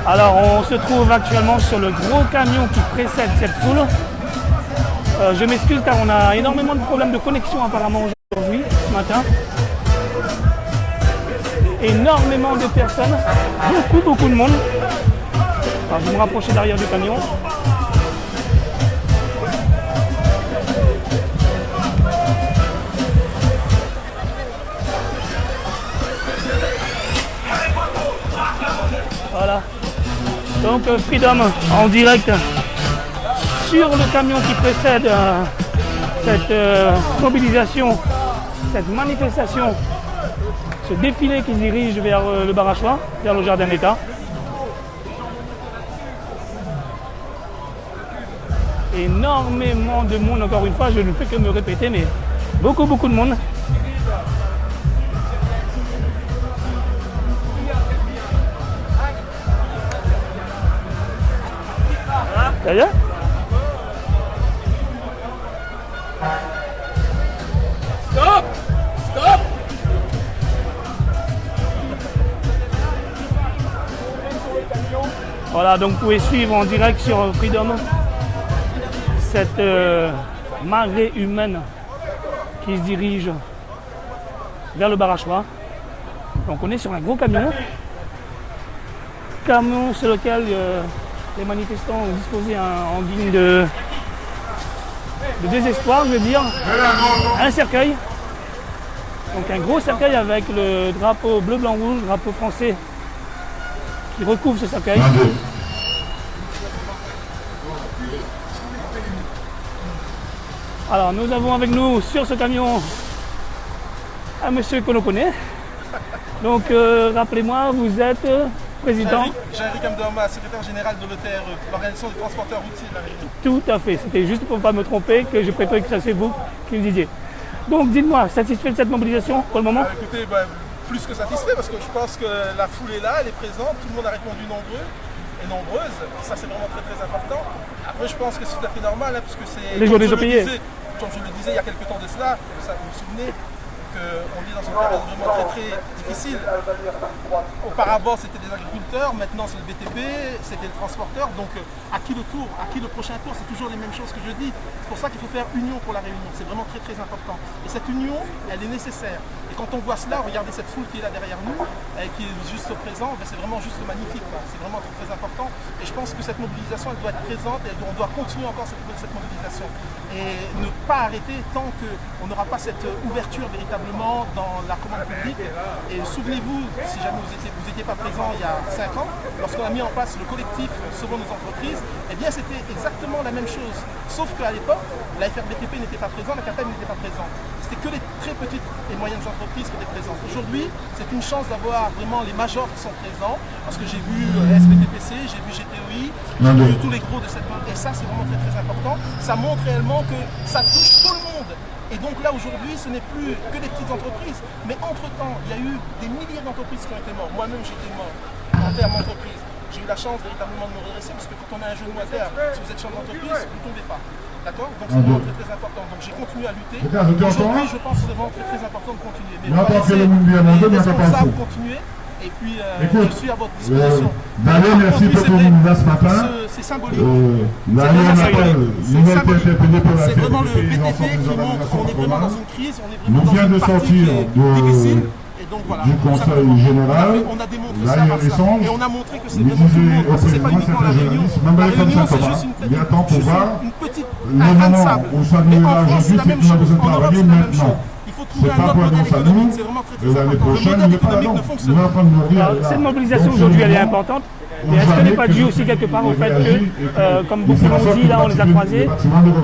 Alors on se trouve actuellement sur le gros camion qui précède cette foule. Je m'excuse car on a énormément de problèmes de connexion apparemment aujourd'hui, ce matin. Énormément de personnes, beaucoup de monde. Alors, je vais me rapprocher derrière du camion. Voilà. Donc Freedom en direct sur le camion qui précède cette mobilisation, cette manifestation, ce défilé qui se dirige vers le Barachois, vers le Jardin d'État. Énormément de monde, encore une fois, je ne fais que me répéter, mais beaucoup de monde. Ça y est ? Stop! Stop! Voilà, donc vous pouvez suivre en direct sur Freedom cette marée humaine qui se dirige vers le Barachois. Donc on est sur un gros camion sur lequel les manifestants ont disposé en guise de désespoir, je veux dire, un cercueil. Donc un gros cercueil avec le drapeau bleu, blanc, rouge, drapeau français qui recouvre ce cercueil. Alors nous avons avec nous sur ce camion un monsieur que l'on connaît. Donc rappelez-moi, vous êtes président. Jean-Éric Amdoma, secrétaire général de l'ETRE, l'Organisation des transporteurs routiers de la Réunion. Tout à fait, c'était juste pour ne pas me tromper que je préfère que ça soit vous qui le disiez. Donc dites-moi, satisfait de cette mobilisation pour le moment? Écoutez, plus que satisfait parce que je pense que la foule est là, elle est présente, tout le monde a répondu nombreux et nombreuses. Ça c'est vraiment très important. Après je pense que c'est tout à fait normal, hein, parce que c'est... Les journées payées. Comme je le disais il y a quelques temps de cela, vous vous souvenez qu'on vit dans une période vraiment très difficile. Auparavant c'était des agriculteurs, maintenant c'est le BTP, c'était le transporteur, donc à qui le tour, à qui le prochain tour, c'est toujours les mêmes choses que je dis. C'est pour ça qu'il faut faire union pour la Réunion, c'est vraiment très important. Et cette union, elle est nécessaire. Et quand on voit cela, regardez cette foule qui est là derrière nous, qui est juste présent, c'est vraiment juste magnifique, c'est vraiment très important. Et je pense que cette mobilisation, elle doit être présente et on doit continuer encore cette mobilisation. Et ne pas arrêter tant qu'on n'aura pas cette ouverture véritablement dans la commande publique. Et souvenez-vous, si jamais vous n'étiez pas présent il y a 5 ans, lorsqu'on a mis en place le collectif Sauvons nos entreprises, eh bien c'était exactement la même chose. Sauf qu'à l'époque, la FRBTP n'était pas présente, la CAPEM n'était pas présente. C'était que les très petites et moyennes entreprises qui étaient présentes. Aujourd'hui, c'est une chance d'avoir vraiment les majors qui sont présents, parce que j'ai vu SBTPC, j'ai vu GTOI, j'ai vu tous les gros de cette banque, et ça c'est vraiment très important. Ça montre réellement que ça touche tout le monde. Et donc là aujourd'hui, ce n'est plus que des petites entreprises, mais entre-temps, il y a eu des milliers d'entreprises qui ont été mortes. Moi-même, j'étais mort en termes d'entreprise. J'ai eu la chance véritablement de me redresser, parce que quand on a un genou à terre, si vous êtes chef d'entreprise, vous ne tombez pas. D'accord? Donc c'est vraiment très important. Donc j'ai continué à lutter. Aujourd'hui, je pense que c'est vraiment très important de continuer. Mais les responsables continuer. Et puis je suis à votre disposition. Merci beaucoup là ce matin. C'est symbolique. C'est vraiment le BTP qui montre qu'on est vraiment dans une crise, on est vraiment dans une partie difficile. Et donc voilà, du Conseil général, on a démontré ça par ça. Et on a montré que c'est vraiment tout le monde, parce que c'est pas uniquement la Réunion. La Réunion c'est juste une petite grain de sable. Mais en France c'est la même chose, en Europe c'est la même chose. Il faut trouver un autre modèle économique, c'est vraiment très important. Le modèle économique ne fonctionne pas. Cette mobilisation aujourd'hui elle est importante. Mais est-ce qu'elle n'est pas due aussi quelque part au fait que, comme beaucoup l'ont dit, là on les a croisés,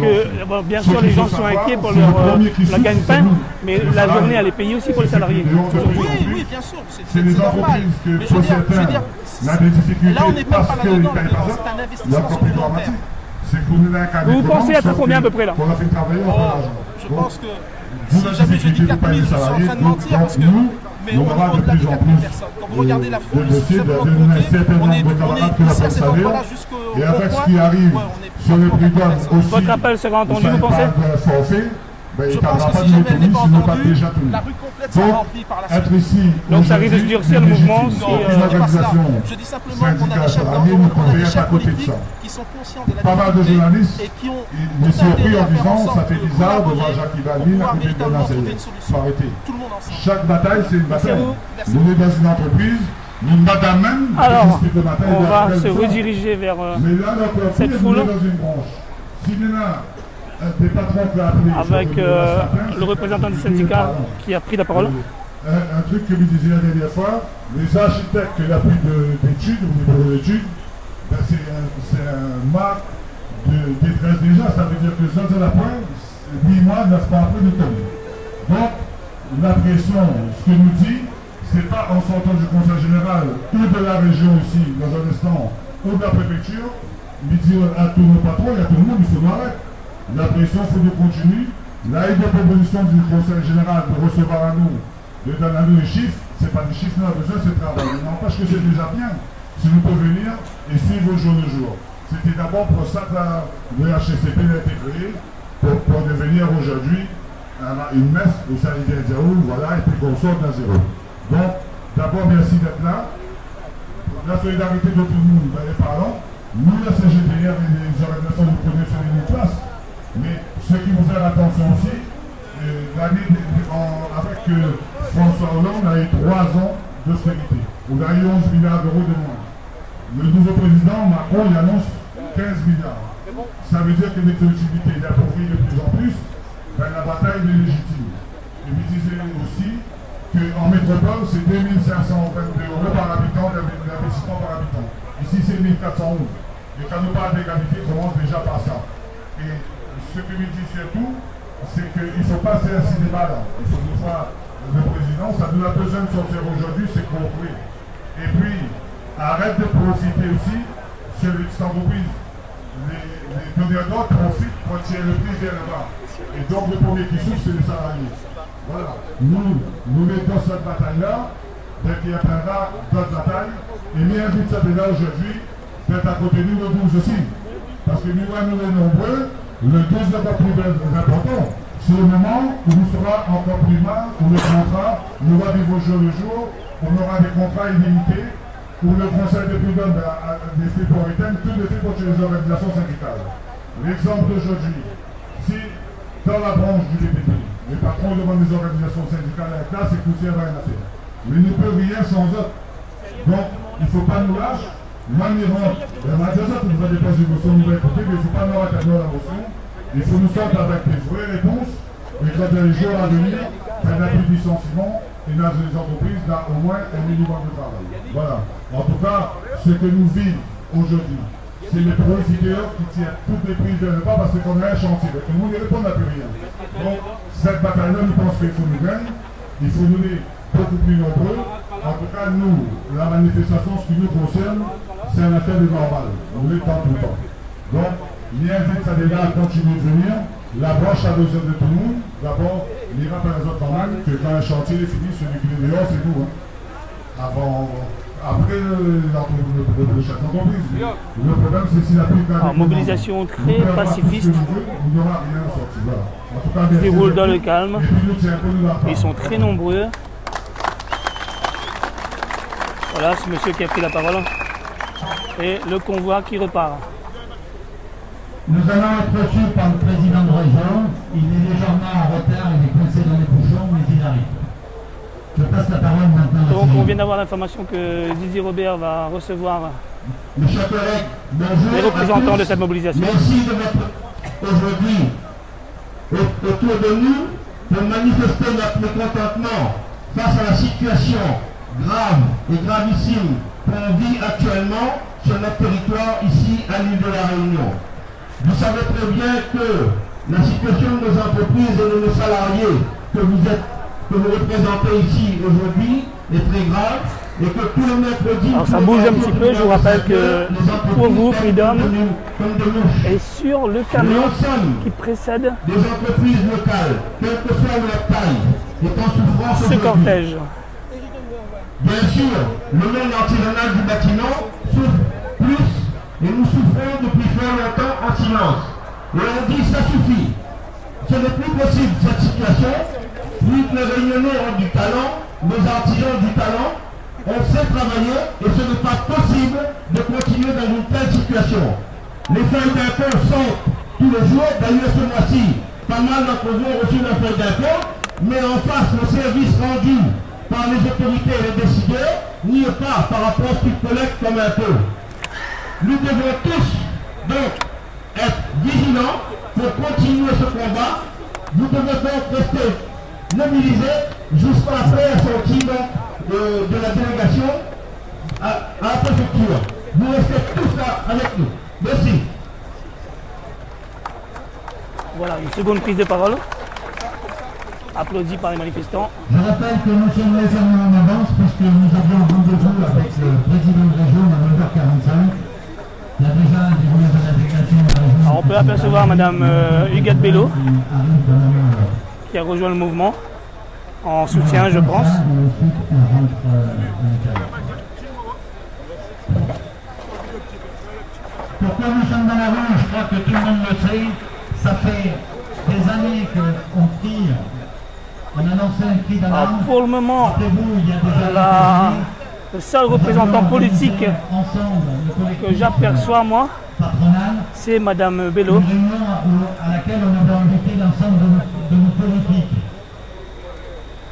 que bon, bien sûr les gens sont inquiets pour leur gagne-pain, mais la journée elle est payée aussi pour les salariés. Oui, bien sûr, c'est normal. Mais je veux dire, là on n'est même pas là-dedans, c'est un investissement sur du long terme. Vous pensez être à combien à peu près là? Je pense que si jamais je dis 4000, je suis en train de mentir parce que. Mais on est au-delà de 4000 personnes. Quand vous regardez la foule, il suffit simplement de compter. On est ici à cet endroit-là jusqu'au point. Sur le prix Votre appel sera entendu, vous pensez? ben, Je il pense parlera que pas si d'une jamais elle n'est autonomie pas s'il n'est pas entendue, déjà tenu. la rue complète sera Donc, remplie par la suite. être ici, Donc ça risque de durcir le mouvement si, Non, je dis pas cela. organisation Je dis simplement qu'on a des syndicale chefs, salariés ne on a peut des rien à chefs côté de politiques ça. qui sont conscients de la Pas mal de difficulté journalistes, et qui ont il est surpris en disant ça fait bizarre de voir Jacques Ivalmine à côté de Bernard Sellier. Il faut arrêter. tout le monde ensemble. Chaque bataille, c'est une bataille. Merci. Nous sommes dans une entreprise, nous battons même. Alors, l'esprit de bataille on de va la se bataille. rediriger vers Mais là, notre cette entreprise, foule. nous sommes dans une branche. Si nous avons des patrons qui ont appelé, avec le représentant du syndicat qui a pris la parole. Un truc que vous disiez la dernière fois, les architectes qui ont pris d'études, au niveau de l'étude, ben c'est un marque de détresse déjà. Ça veut dire que ça, c'est la pointe, 8 mois, n'est-ce pas après de temps. Donc, la pression, ce que nous dit, c'est pas en sortant du conseil général ou de la région ici, dans un instant, ou de la préfecture, mais dire à tous nos patrons et à tout le monde, il faut nous arrêter. La pression, il faut nous continuer. La de proposition du conseil général de recevoir à nous, de donner à nous les chiffres, ce n'est pas des chiffres, nous avons besoin, c'est travail. Mais n'empêche que c'est déjà bien. Si nous pouvons venir et suivre au jour le jour. C'était d'abord pour ça que le HCCP a été créé, pour devenir aujourd'hui une messe où ça vient dire où, voilà, et puis qu'on sorte d'un zéro. Donc, d'abord, merci d'être là. La solidarité de tout le monde, ben, parlons. Nous, la CGTR et les organisations de production de nos places. Mais ce qui vous fait attention aussi, l'année avec François Hollande, on a eu 3 ans d'austérité. On a eu 11 milliards d'euros de moins. Le nouveau président, Macron, il annonce 15 milliards. Ça veut dire que les collectivités l'approprient de plus en plus. Ben, la bataille est légitime. Et vous disiez aussi qu'en métropole, c'est 2522 euros par habitant d'investissement par habitant. Ici, c'est 1411. Et quand nous parlons d'égalité, on commence déjà par ça. Et ce que nous dit surtout, c'est qu'il ne faut pas faire un cinéma là. Il faut nous voir le président, ça nous a besoin de sortir aujourd'hui, c'est compris. Et puis, arrête de profiter aussi sur les petites entreprises. Les donneurs d'ordre profitent quand il y a le prix vers là-bas. Et donc, le premier qui souffre, c'est les salariés. Voilà. Nous mettons cette bataille-là, dès qu'il y a d'autres batailles, et nous invitons ça là aujourd'hui, d'être à côté de nous le 12 aussi. Parce que nous sommes nombreux, le 12 n'est pas plus important. C'est le moment où nous serons encore plus mal, où le contrat, nous va vivre au jour le jour, où on aura des contrats illimités, où le conseil de prud'homme des faits pour éteindre tout le fait contre les organisations syndicales. L'exemple d'aujourd'hui, si dans la branche du DPP, les patrons demandent des organisations syndicales à la classe, c'est poussière à rien à faire. Mais nous ne pouvons rien sans eux. Donc, il ne faut pas nous lâcher. Moi, nous rentre. La madrasa, vous avez pas une motion, nous va écouter, mais il ne faut pas nous rater la motion. Il faut nous sortir avec des vraies réponses. Et quand il y a les jours à venir, il n'y a plus de licenciement. Et dans les entreprises, là, au moins un minimum de travail. Voilà. En tout cas, ce que nous vivons aujourd'hui, c'est les profiteurs qui tiennent toutes les prises de repas parce qu'on a un chantier. Tout le monde ne répond à plus rien. Donc, cette bataille-là, nous pensons qu'il faut nous gagner. Il faut nous être beaucoup plus nombreux. En tout cas, nous, la manifestation, ce qui nous concerne, c'est un affaire de normal. On est temps tout le temps. Donc, il invite ça déjà à continuer de venir. La branche a besoin de tout le monde. D'abord, il ira par les autres quand même que quand un chantier est fini, celui qui est dehors, c'est nous. Hein. Après le chaque entreprise. Le problème, c'est s'il a plus de mobilisation très pacifiste. Il n'y aura rien sorti. Voilà. En tout cas, Ils déroulent dans le calme. Ils sont très nombreux. Voilà, ce monsieur qui a pris la parole. Et le convoi qui repart. Nous allons être reçus par le président de région. Il est légèrement en retard, il est coincé dans les bouchons, mais il arrive. Je passe la parole maintenant. Donc on vient d'avoir l'information que Didier Robert va recevoir mes chers collègues, bonjour les représentants de cette mobilisation. Merci de votre aujourd'hui autour de nous pour manifester notre mécontentement face à la situation grave et gravissime qu'on vit actuellement sur notre territoire ici à l'île de la Réunion. Vous savez très bien que la situation de nos entreprises et de nos salariés que vous représentez ici aujourd'hui est très grave et que tout le mercredi... Alors ça bouge un petit peu, je vous rappelle que pour vous, Freedom est sur le camion qui précède des entreprises locales, quelle que soit leur taille, est en souffrance ce cortège. Bien sûr, le monde artisanal du bâtiment souffre plus et nous souffrons depuis fort longtemps en silence. Et on dit ça suffit. ce n'est plus possible cette situation, vu que les réunionnais ont du talent, nos artisans ont du talent, on sait travailler et ce n'est pas possible de continuer dans une telle situation. Les feuilles d'impôt sont tous les jours, d'ailleurs ce mois-ci, pas mal d'entre vous ont reçu leurs feuilles d'impôt, mais en face, le service rendu par les autorités et les décideurs n'y est pas par rapport à ce qu'ils collectent comme impôt. Nous devons tous donc être vigilants pour continuer ce combat. Vous devez donc rester mobilisés jusqu'à après la sortie de la délégation à la préfecture. Vous restez tous là avec nous. Merci. Voilà, une seconde prise de parole, applaudie par les manifestants. Je rappelle que nous sommes légèrement en avance puisque nous avions rendez-vous avec le président de région à 9h45. Il y a déjà des membres de la délégation de la région. Alors on peut apercevoir Madame Huguette Bello qui a rejoint le mouvement en soutien, je pense. Pourquoi nous sommes dans la rue? Je crois que tout le monde le sait. Ça fait des années qu'on crie. On a lancé un cri d'alarme. Pour le moment, Rappelez-vous, il y a déjà le seul représentant politique ensemble, que j'aperçois moi, patronale, c'est Madame Bello. une réunion à laquelle on avait invité l'ensemble de nos politiques.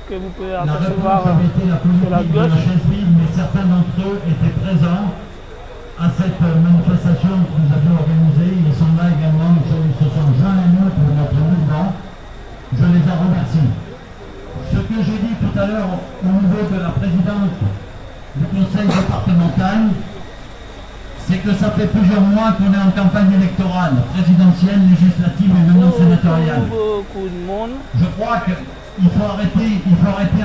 Que vous pouvez La apercevoir réponse avait été la sur la politique de la gauche. chaise vide, mais certains d'entre eux étaient présents à cette manifestation que nous avions organisée. Ils sont là également, ils se sont joints à nous pour notre mouvement. Je les en remercie. Ce que j'ai dit tout à l'heure au niveau de la présidente du conseil départemental, c'est que ça fait plusieurs mois qu'on est en campagne électorale, présidentielle, législative et maintenant sénatoriale. Beaucoup de monde. Je crois qu'il faut arrêter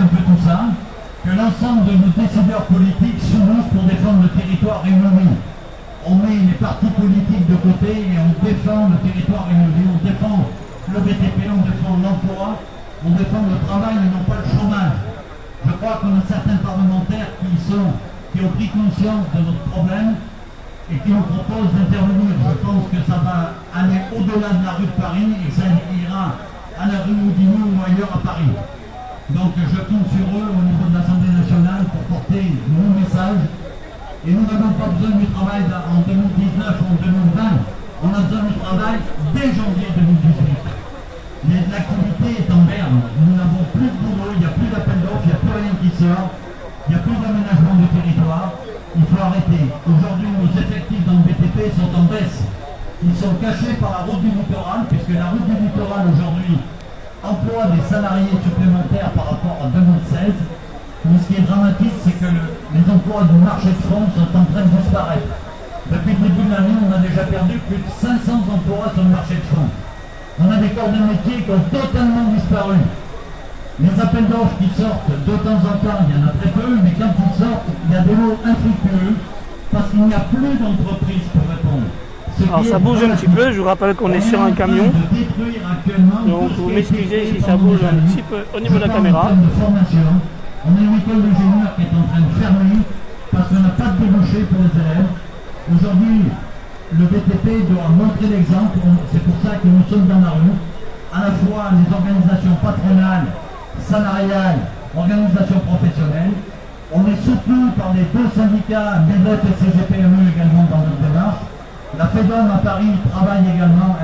un peu tout ça, que l'ensemble de nos décideurs politiques s'unissent pour défendre le territoire réuni. On met les partis politiques de côté et on défend le territoire réuni, on défend le BTP, on défend l'emploi, on défend le travail et non pas le chômage. Je crois qu'on a certains parlementaires qui ont pris conscience de notre problème et qui nous proposent d'intervenir. Je pense que ça va aller au-delà de la rue de Paris et ça ira à la rue Houdini ou ailleurs à Paris. Donc je compte sur eux au niveau de l'Assemblée nationale pour porter mon message. Et nous n'avons pas besoin du travail en 2019 ou en 2020. On a besoin du travail dès janvier 2018. Mais l'activité est en berne. Nous n'avons plus de boulot, il n'y a plus d'appel d'offres, il n'y a plus rien qui sort. Il n'y a plus d'aménagement du territoire. Il faut arrêter. Aujourd'hui, nos effectifs dans le BTP sont en baisse. Ils sont cachés par la route du littoral, puisque la route du littoral aujourd'hui emploie des salariés supplémentaires par rapport à 2016. Mais ce qui est dramatique, c'est que les emplois du marché de fonds sont en train de disparaître. Depuis le début de l'année, on a déjà perdu plus de 500 emplois sur le marché de fonds. On a des corps de métier qui ont totalement disparu. Les appels d'offres qui sortent de temps en temps, il y en a très peu, mais quand ils sortent, il y a des lots infructueux parce qu'il n'y a plus d'entreprise pour répondre. Alors ça bouge un petit peu, je vous rappelle qu'on est sur un camion. Donc vous m'excusez si ça bouge un petit peu au niveau de la caméra. On a une école d'ingénieurs qui est en train de fermer parce qu'on n'a pas de débouché pour les élèves. Aujourd'hui, le BTP doit montrer l'exemple, c'est pour ça que nous sommes dans la rue. À la fois les organisations patronales, salariales, organisations professionnelles. On est soutenu par les deux syndicats, MEDEF et CGPME également dans notre démarche. La FEDOM à Paris travaille également.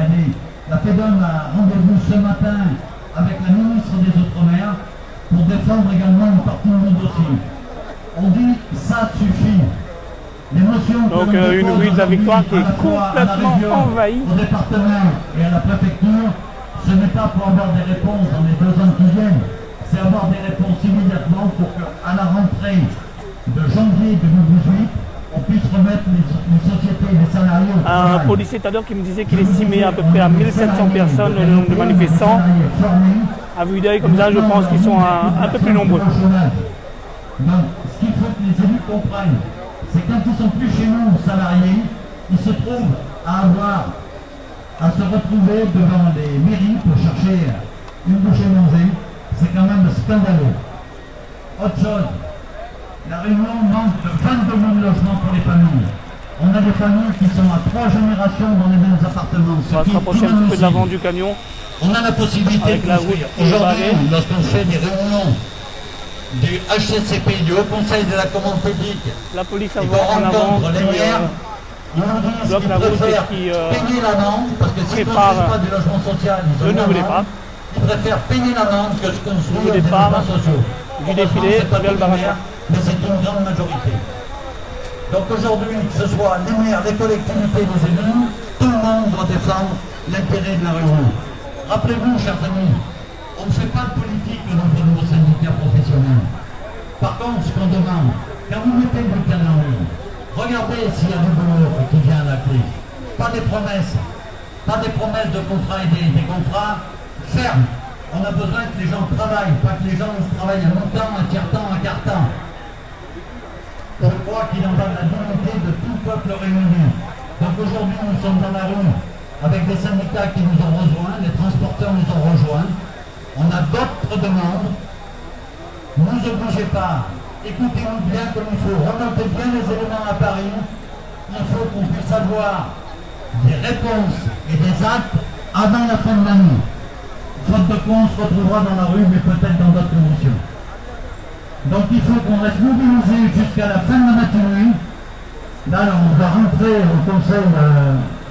La FEDOM a rendez-vous ce matin avec la ministre des Outre-mer pour défendre également une partie de nos dossiers. On dit ça suffit. Donc une rue de la Victoire qui est complètement envahie. Au département et à la préfecture, ce n'est pas pour avoir des réponses dans les 2 ans qui viennent, c'est avoir des réponses immédiatement pour qu'à la rentrée de janvier 2018, on puisse remettre les sociétés, les salariés au travail. Un policier tout à l'heure qui me disait qu'il estimait à peu près à 1700 personnes le nombre de manifestants. À vue d'œil comme ça, je pense qu'ils sont un peu plus nombreux. Donc, ce qu'il faut que les élus comprennent, c'est quand ils sont plus chez nous, salariés, ils se trouvent à se retrouver devant les mairies pour chercher une bouchée mangée. C'est quand même scandaleux. Autre chose, la Réunion manque de 22 000 logements pour les familles. On a des familles qui sont à 3 générations dans les mêmes appartements. On va se rapprocher un petit peu de l'avant du camion. On a la possibilité Avec de la construire. route Aujourd'hui, barrée. lorsqu'on fait des réunions du HCCP, du Haut Conseil de la commande publique, La police et qu'on en avant rencontre les qui maires, ils nous disent bloque qu'ils la route et préfèrent qui payer l'amende, parce que s'ils ne prépare construisent pas du logement social, ils ont le une nouveau amende. départ. Ils préfèrent payer l'amende que de construire Nouveau des départ logements sociaux. du défilé C'est pas vers le tous les barrage. maires, mais c'est une grande majorité. Donc aujourd'hui, que ce soit les maires, les collectivités, les élus, tout le monde doit défendre l'intérêt de la réunion. Rappelez-vous, chers amis, on ne fait pas de politique au niveau de nos syndicats professionnels. Par contre, ce qu'on demande, quand vous mettez le bulletin dans la rue, regardez s'il y a du boulot qui vient à la clé. Pas des promesses de contrats aidés, des contrats fermes. On a besoin que les gens travaillent, pas que les gens travaillent à long-temps, à tiers-temps, à quart-temps. Je crois qu'il en va de la dignité de tout le peuple réuni. Donc aujourd'hui, nous sommes dans la rue avec des syndicats qui nous ont rejoints, les transporteurs nous ont rejoints. On a d'autres demandes. Ne vous obligez pas. Écoutez-nous bien comme il faut. Remontez bien les éléments à Paris. Il faut qu'on puisse avoir des réponses et des actes avant la fin de l'année. Faute de quoi, on se retrouvera dans la rue, mais peut-être dans d'autres conditions. Donc il faut qu'on reste mobilisé jusqu'à la fin de la matinée. Là, on va rentrer au conseil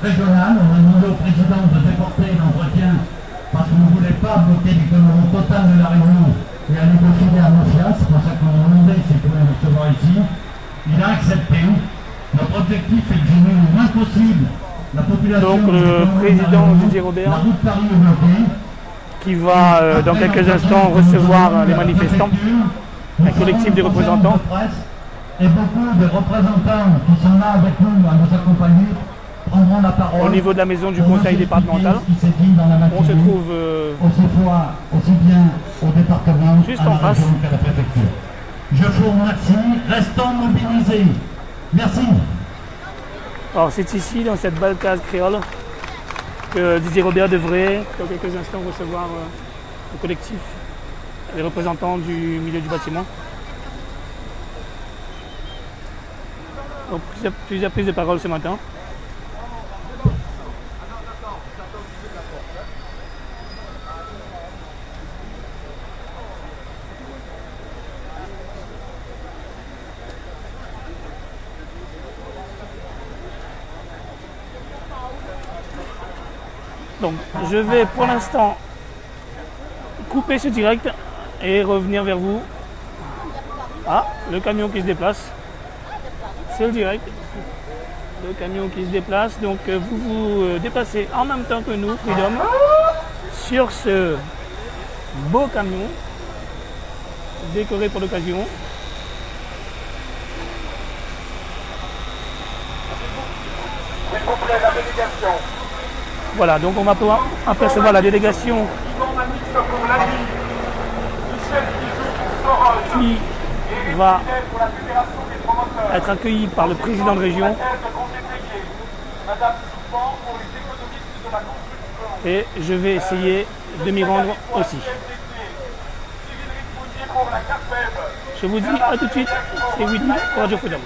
régional. On a demandé au président de déporter l'entretien parce qu'on ne voulait pas bloquer l'économie totale de la Réunion et aller défiler à Mafia. C'est pour ça qu'on a demandé s'il pouvait nous recevoir ici. Il a accepté. Notre objectif est de gêner le moins possible la population. Donc le président Didier Robert, la route de Paris est bloquée. qui va dans quelques instants recevoir les manifestants, un collectif de représentants. Et beaucoup de représentants qui sont là avec nous à nous accompagner prendront la parole. Au niveau de la maison du conseil départemental, on se trouve aussi bien au département juste à la en face. région qu'à la préfecture. Je vous remercie. Restons mobilisés. Merci. Alors c'est ici, dans cette belle case créole, que Didier Robert devrait, dans quelques instants, recevoir le collectif, les représentants du milieu du bâtiment. Donc, plusieurs prises de parole ce matin. Donc, je vais pour l'instant couper ce direct et revenir vers vous. Ah, le camion qui se déplace. C'est le direct. Le camion qui se déplace. Donc, vous vous déplacez en même temps que nous, Freedom, sur ce beau camion décoré pour l'occasion. S'il vous plaît, la délégation. Voilà, donc on va pouvoir apercevoir la délégation qui va être accueillie par le président de région. Et je vais essayer de m'y rendre aussi. Je vous dis à tout de suite, c'est Whitney pour Radio Freedom.